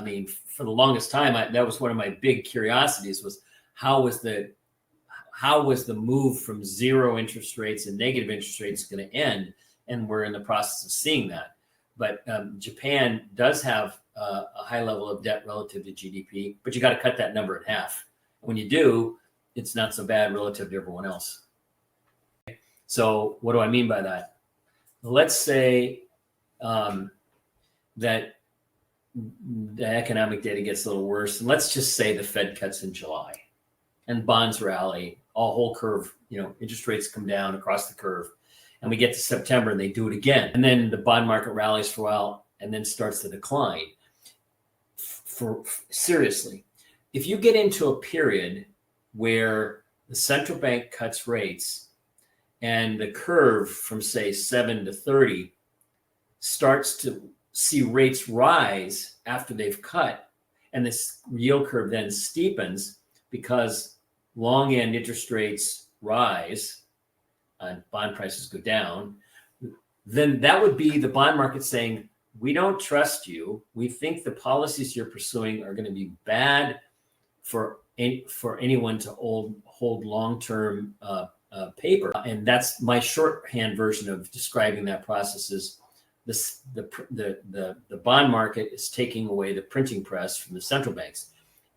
I mean, for the longest time, that was one of my big curiosities was how was the move from zero interest rates and negative interest rates going to end? And we're in the process of seeing that. But Japan does have a high level of debt relative to GDP, but you got to cut that number in half. When you do, it's not so bad relative to everyone else. So what do I mean by that? Let's say that the economic data gets a little worse. And let's just say the Fed cuts in July and bonds rally, all whole curve, interest rates come down across the curve. And we get to September and they do it again. And then the bond market rallies for a while and then starts to decline. Seriously, if you get into a period where the central bank cuts rates and the curve from say 7 to 30 starts to see rates rise after they've cut, and this yield curve then steepens because long end interest rates rise and bond prices go down, then that would be the bond market saying, we don't trust you. We think the policies you're pursuing are going to be bad for anyone to hold long-term paper. And that's my shorthand version of describing that process is the bond market is taking away the printing press from the central banks.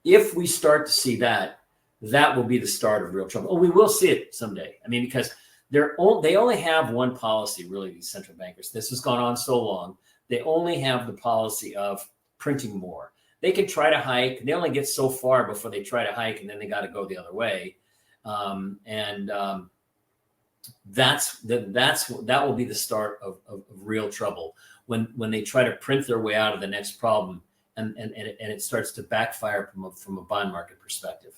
If we start to see that, that will be the start of real trouble. Oh, we will see it someday. I mean, because they only have one policy, really, these central bankers. This has gone on so long. They only have the policy of printing more. They can try to hike. They only get so far before they try to hike, and then they got to go the other way. That will be the start of real trouble when they try to print their way out of the next problem, and it starts to backfire from a bond market perspective.